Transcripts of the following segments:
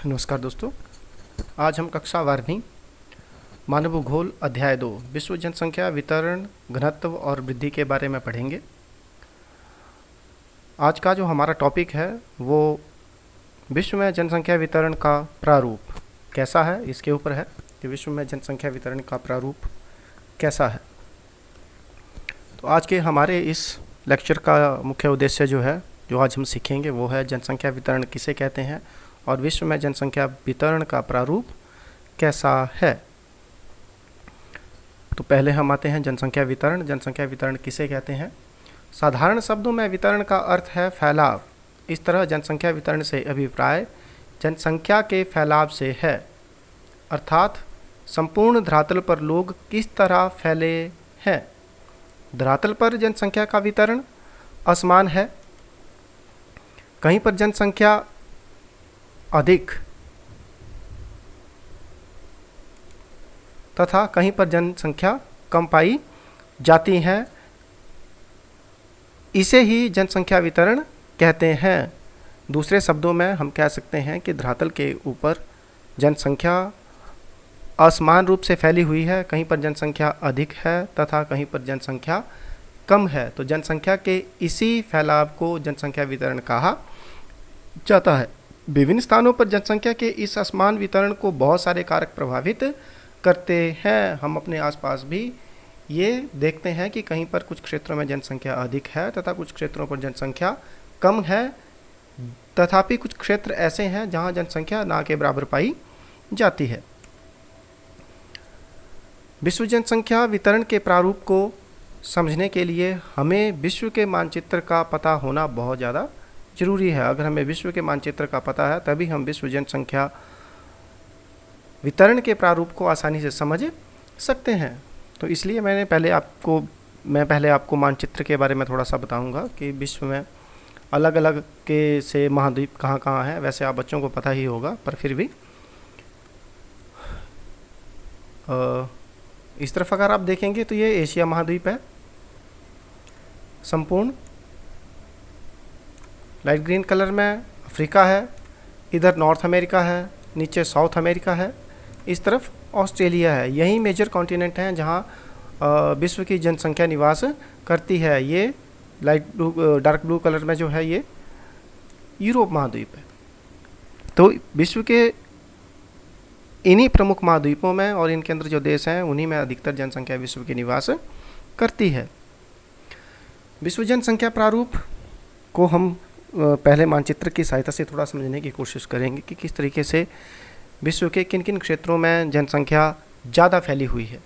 नमस्कार दोस्तों। आज हम कक्षा 12वीं मानव भूगोल अध्याय 2 विश्व जनसंख्या वितरण घनत्व और वृद्धि के बारे में पढ़ेंगे। आज का जो हमारा टॉपिक है वो विश्व में जनसंख्या वितरण का प्रारूप कैसा है, इसके ऊपर है कि विश्व में जनसंख्या वितरण का प्रारूप कैसा है। तो आज के हमारे इस लेक्चर का मुख्य उद्देश्य जो आज हम सीखेंगे वो है जनसंख्या वितरण किसे कहते हैं और विश्व में जनसंख्या वितरण का प्रारूप कैसा है। तो पहले हम आते हैं जनसंख्या वितरण। जनसंख्या वितरण किसे कहते हैं? साधारण शब्दों में वितरण का अर्थ है फैलाव। इस तरह जनसंख्या वितरण से अभिप्राय जनसंख्या के फैलाव से है, अर्थात संपूर्ण धरातल पर लोग किस तरह फैले हैं। धरातल पर जनसंख्या का वितरण असमान है। कहीं पर जनसंख्या अधिक तथा कहीं पर जनसंख्या कम पाई जाती है। इसे ही जनसंख्या वितरण कहते हैं। दूसरे शब्दों में हम कह सकते हैं कि धरातल के ऊपर जनसंख्या असमान रूप से फैली हुई है। कहीं पर जनसंख्या अधिक है तथा कहीं पर जनसंख्या कम है। तो जनसंख्या के इसी फैलाव को जनसंख्या वितरण कहा जाता है। विभिन्न स्थानों पर जनसंख्या के इस असमान वितरण को बहुत सारे कारक प्रभावित करते हैं। हम अपने आसपास भी ये देखते हैं कि कहीं पर कुछ क्षेत्रों में जनसंख्या अधिक है तथा कुछ क्षेत्रों पर जनसंख्या कम है। तथापि कुछ क्षेत्र ऐसे हैं जहां जनसंख्या ना के बराबर पाई जाती है। विश्व जनसंख्या वितरण के प्रारूप को समझने के लिए हमें विश्व के मानचित्र का पता होना बहुत ज़्यादा जरूरी है। अगर हमें विश्व के मानचित्र का पता है तभी हम विश्व जनसंख्या वितरण के प्रारूप को आसानी से समझ सकते हैं। तो इसलिए मैं पहले आपको मानचित्र के बारे में थोड़ा सा बताऊंगा कि विश्व में अलग अलग के से महाद्वीप कहाँ कहाँ हैं। वैसे आप बच्चों को पता ही होगा, पर फिर भी इस तरफ अगर आप देखेंगे तो ये एशिया महाद्वीप है संपूर्ण। लाइट ग्रीन कलर में अफ्रीका है, इधर नॉर्थ अमेरिका है, नीचे साउथ अमेरिका है, इस तरफ ऑस्ट्रेलिया है। यही मेजर कॉन्टिनेंट हैं जहां विश्व की जनसंख्या निवास करती है। ये डार्क ब्लू कलर में जो है ये यूरोप महाद्वीप है। तो विश्व के इन्हीं प्रमुख महाद्वीपों में और इनके अंदर जो देश हैं उन्हीं में अधिकतर जनसंख्या विश्व की निवास करती है। विश्व जनसंख्या प्रारूप को हम पहले मानचित्र की सहायता से थोड़ा समझने की कोशिश करेंगे कि किस तरीके से विश्व के किन किन क्षेत्रों में जनसंख्या ज़्यादा फैली हुई है।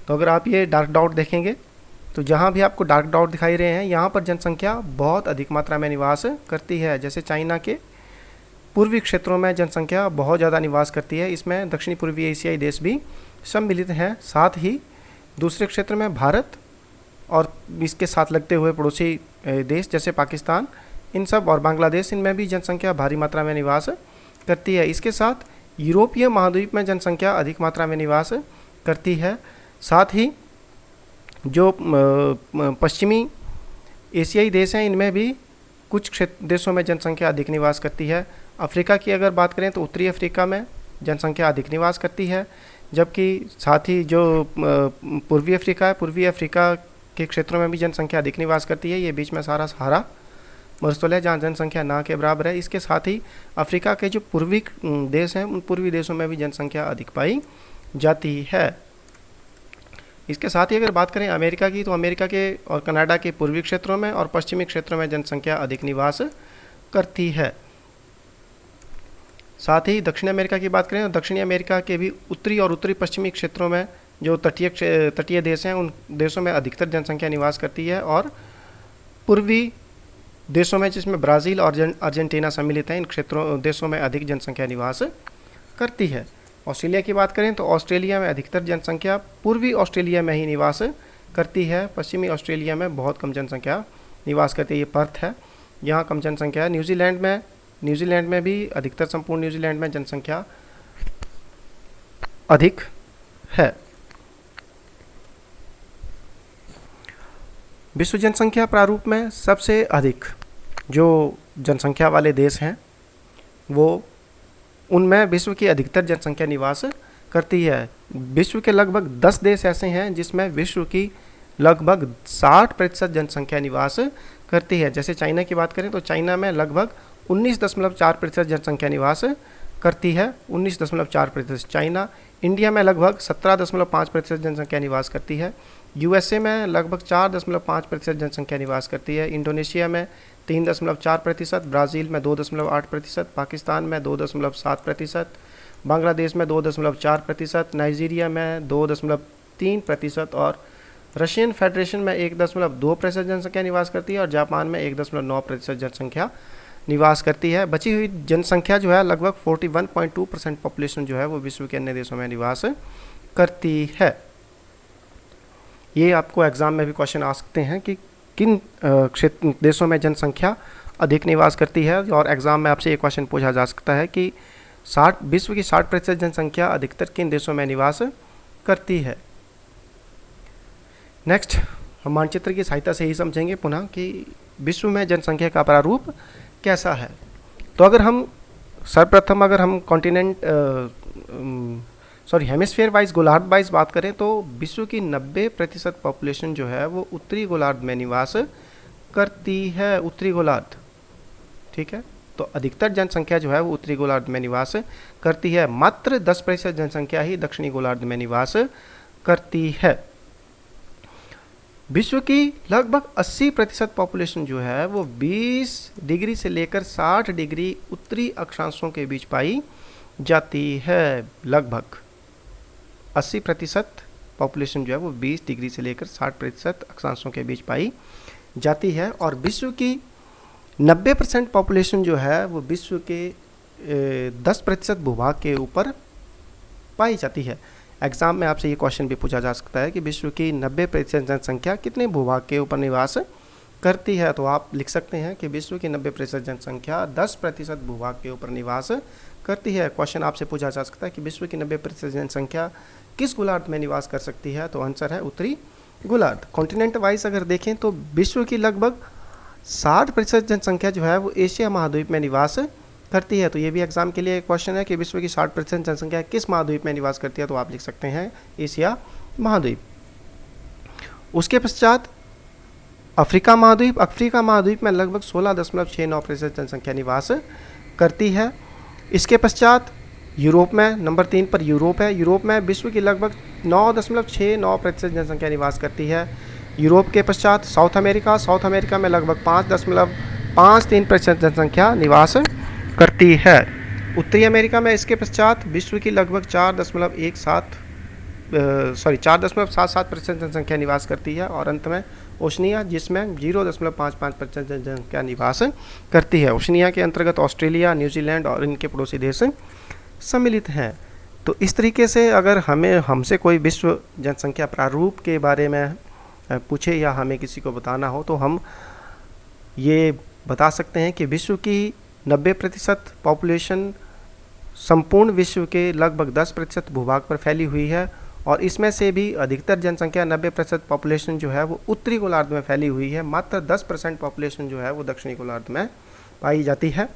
तो अगर आप ये डार्क डॉट देखेंगे तो जहाँ भी आपको डार्क डॉट दिखाई रहे हैं यहाँ पर जनसंख्या बहुत अधिक मात्रा में निवास करती है। जैसे चाइना के पूर्वी क्षेत्रों में जनसंख्या बहुत ज़्यादा निवास करती है। इसमें दक्षिणी पूर्वी एशियाई देश भी सम्मिलित हैं। साथ ही दूसरे क्षेत्र में भारत और इसके साथ लगते हुए पड़ोसी देश जैसे पाकिस्तान, इन सब और बांग्लादेश, इनमें भी जनसंख्या भारी मात्रा में निवास करती है। इसके साथ यूरोपीय महाद्वीप में जनसंख्या अधिक मात्रा में निवास करती है। साथ ही जो पश्चिमी एशियाई देश हैं इनमें भी कुछ देशों में जनसंख्या अधिक निवास करती है। अफ्रीका की अगर बात करें तो उत्तरी अफ्रीका में जनसंख्या अधिक निवास करती है, जबकि साथ ही जो पूर्वी अफ्रीका है, पूर्वी अफ्रीका के क्षेत्रों में भी जनसंख्या अधिक निवास करती है। ये बीच में सारा सहारा मरुस्थल है जहाँ जनसंख्या ना के बराबर है। इसके साथ ही अफ्रीका के जो पूर्वी देश हैं उन पूर्वी देशों में भी जनसंख्या अधिक पाई जाती है। इसके साथ ही अगर बात करें अमेरिका की तो अमेरिका के और कनाडा के पूर्वी क्षेत्रों में और पश्चिमी क्षेत्रों में जनसंख्या अधिक निवास करती है। साथ ही दक्षिण अमेरिका की बात करें तो दक्षिणी अमेरिका के भी उत्तरी और उत्तरी पश्चिमी क्षेत्रों में जो तटीय देश हैं उन देशों में अधिकतर जनसंख्या निवास करती है। और पूर्वी देशों में जिसमें ब्राज़ील और अर्जेंटीना सम्मिलित हैं, इन देशों में अधिक जनसंख्या निवास करती है। ऑस्ट्रेलिया की बात करें तो ऑस्ट्रेलिया में अधिकतर जनसंख्या पूर्वी ऑस्ट्रेलिया में ही निवास करती है। पश्चिमी ऑस्ट्रेलिया में बहुत कम जनसंख्या निवास करती है। ये पर्थ है, यहाँ कम जनसंख्या है। न्यूजीलैंड में भी अधिकतर संपूर्ण न्यूजीलैंड में जनसंख्या अधिक है। विश्व जनसंख्या प्रारूप में सबसे अधिक जो जनसंख्या वाले देश हैं वो उनमें विश्व की अधिकतर जनसंख्या निवास करती है। विश्व के लगभग 10 देश ऐसे हैं जिसमें विश्व की लगभग 60% जनसंख्या निवास करती है। जैसे चाइना की बात करें तो चाइना में लगभग 19.4% जनसंख्या निवास करती है, 19.4% चाइना। इंडिया में लगभग 17.5% जनसंख्या निवास करती है। यूएसए में लगभग 4.5% जनसंख्या निवास करती है। इंडोनेशिया में 3.4%, ब्राज़ील में 2.8%, पाकिस्तान में 2.7%, बांग्लादेश में 2.4%, नाइजीरिया में 2.3% और रशियन फेडरेशन में 1.2% जनसंख्या निवास करती है और जापान में 1.9% जनसंख्या निवास करती है। बची हुई जनसंख्या जो है लगभग 41.2% पॉपुलेशन जो है वो विश्व के अन्य देशों में निवास करती है। ये आपको एग्जाम में भी क्वेश्चन आ सकते हैं कि किन क्षेत्र देशों में जनसंख्या अधिक निवास करती है, और एग्जाम में आपसे ये क्वेश्चन पूछा जा सकता है कि विश्व की 60% जनसंख्या अधिकतर किन देशों में निवास करती है। नेक्स्ट हम मानचित्र की सहायता से ही समझेंगे पुनः कि विश्व में जनसंख्या का प्रारूप कैसा है। तो अगर हम सर्वप्रथम अगर हम कॉन्टिनेंट हेमिस्फीयर वाइज गोलार्ध वाइज बात करें तो विश्व की 90% पॉपुलेशन जो है वो उत्तरी गोलार्ध में निवास करती है, उत्तरी गोलार्ध। ठीक है, तो अधिकतर जनसंख्या जो है वो उत्तरी गोलार्ध में निवास करती है। मात्र 10% जनसंख्या ही दक्षिणी गोलार्ध में निवास करती है। विश्व की लगभग 80% पॉपुलेशन जो है वो 20 डिग्री से लेकर 60 डिग्री उत्तरी अक्षांशों के बीच पाई जाती है। लगभग 80% पॉपुलेशन जो है वो 20 डिग्री से लेकर 60% अक्षांशों के बीच पाई जाती है। और विश्व की 90% पॉपुलेशन जो है वो विश्व के 10% भूभाग के ऊपर पाई जाती है। एग्जाम में आपसे ये क्वेश्चन भी पूछा जा सकता है कि विश्व की 90% जनसंख्या कितने भूभाग के ऊपर निवास करती है। तो आप लिख सकते हैं कि विश्व की 90% जनसंख्या 10% भूभाग के ऊपर निवास करती है। क्वेश्चन आपसे पूछा जा सकता है कि विश्व की 90% जनसंख्या किस गोलार्ध में निवास कर सकती है, तो आंसर है उत्तरी गोलार्ध। कॉन्टिनेंट वाइज अगर देखें तो विश्व की लगभग 60% जनसंख्या जो है वो एशिया महाद्वीप में निवास करती है। तो ये भी एग्जाम के लिए क्वेश्चन है कि विश्व की 60% जनसंख्या किस महाद्वीप में निवास करती है, तो आप लिख सकते हैं एशिया महाद्वीप। उसके पश्चात अफ्रीका महाद्वीप। अफ्रीका महाद्वीप में लगभग 16.69% जनसंख्या निवास करती है। इसके पश्चात यूरोप में नंबर 3 पर यूरोप है। यूरोप में विश्व की लगभग 9.69% जनसंख्या निवास करती है। यूरोप के पश्चात साउथ अमेरिका। साउथ अमेरिका में लगभग 5.53% जनसंख्या निवास करती है। उत्तरी अमेरिका में इसके पश्चात विश्व की लगभग 4.77% जनसंख्या निवास करती है। और अंत में ओशनिया, जिसमें 0.55% जनसंख्या निवास करती है। ओशनिया के अंतर्गत ऑस्ट्रेलिया, न्यूजीलैंड और इनके पड़ोसी देश सम्मिलित हैं। तो इस तरीके से अगर हमसे कोई विश्व जनसंख्या प्रारूप के बारे में पूछे या हमें किसी को बताना हो तो हम ये बता सकते हैं कि विश्व की 90% पॉपुलेशन संपूर्ण विश्व के लगभग 10% भूभाग पर फैली हुई है, और इसमें से भी अधिकतर जनसंख्या 90% पॉपुलेशन जो है वो उत्तरी गोलार्ध में फैली हुई है। मात्र 10% पॉपुलेशन जो है वो दक्षिणी गोलार्ध में पाई जाती है।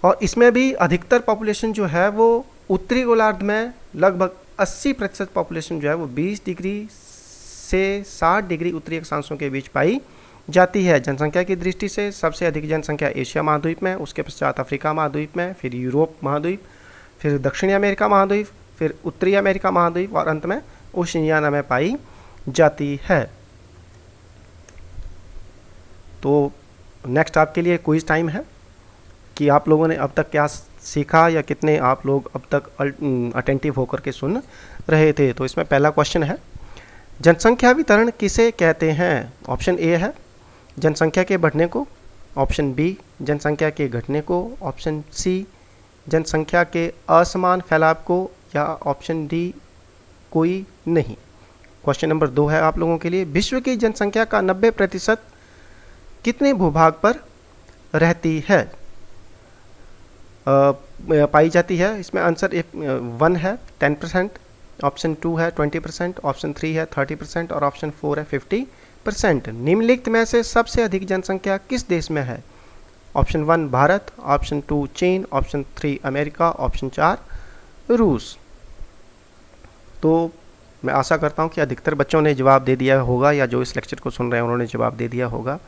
और इसमें भी अधिकतर पॉपुलेशन जो है वो उत्तरी गोलार्ध में लगभग 80% पॉपुलेशन जो है वो 20 डिग्री से 60 डिग्री उत्तरी अक्षांशों के बीच पाई जाती है। जनसंख्या की दृष्टि से सबसे अधिक जनसंख्या एशिया महाद्वीप में, उसके पश्चात अफ्रीका महाद्वीप में, फिर यूरोप महाद्वीप, फिर दक्षिणी अमेरिका महाद्वीप, फिर उत्तरी अमेरिका महाद्वीप और अंत में ओशिनियाना में पाई जाती है। तो नेक्स्ट आपके लिए क्विज टाइम है कि आप लोगों ने अब तक क्या सीखा या कितने आप लोग अब तक अटेंटिव होकर के सुन रहे थे। तो इसमें पहला क्वेश्चन है, जनसंख्या वितरण किसे कहते हैं। ऑप्शन ए है जनसंख्या के बढ़ने को, ऑप्शन बी जनसंख्या के घटने को, ऑप्शन सी जनसंख्या के असमान फैलाव को, या ऑप्शन डी कोई नहीं। क्वेश्चन नंबर 2 है आप लोगों के लिए, विश्व की जनसंख्या का 90% कितने भूभाग पर रहती है, पाई जाती है। इसमें आंसर 1 है 10%, ऑप्शन 2 है 20%, ऑप्शन 3 है 30% और ऑप्शन 4 है 50%। निम्नलिखित में से सबसे अधिक जनसंख्या किस देश में है। ऑप्शन 1 भारत, ऑप्शन 2 चीन, ऑप्शन 3 अमेरिका, ऑप्शन 4 रूस। तो मैं आशा करता हूँ कि अधिकतर बच्चों ने जवाब दे दिया होगा, या जो इस लेक्चर को सुन रहे हैं उन्होंने जवाब दे दिया होगा।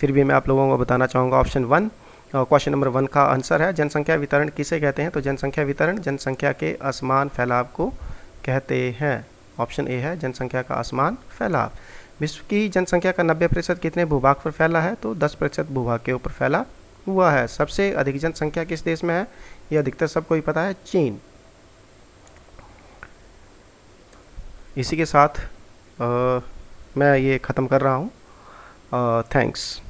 फिर भी मैं आप लोगों को बताना चाहूँगा ऑप्शन 1, क्वेश्चन नंबर 1 का आंसर है जनसंख्या वितरण किसे कहते हैं? तो जनसंख्या वितरण जनसंख्या के असमान फैलाव को कहते हैं। ऑप्शन ए है जनसंख्या का असमान फैलाव। विश्व की जनसंख्या का 90% कितने भूभाग पर फैला है? तो 10% भूभाग के ऊपर फैला हुआ है। सबसे अधिक जनसंख्या किस देश में है? ये अधिकतर सबको ही पता है, चीन। इसी के साथ मैं ये ख़त्म कर रहा हूँ। थैंक्स।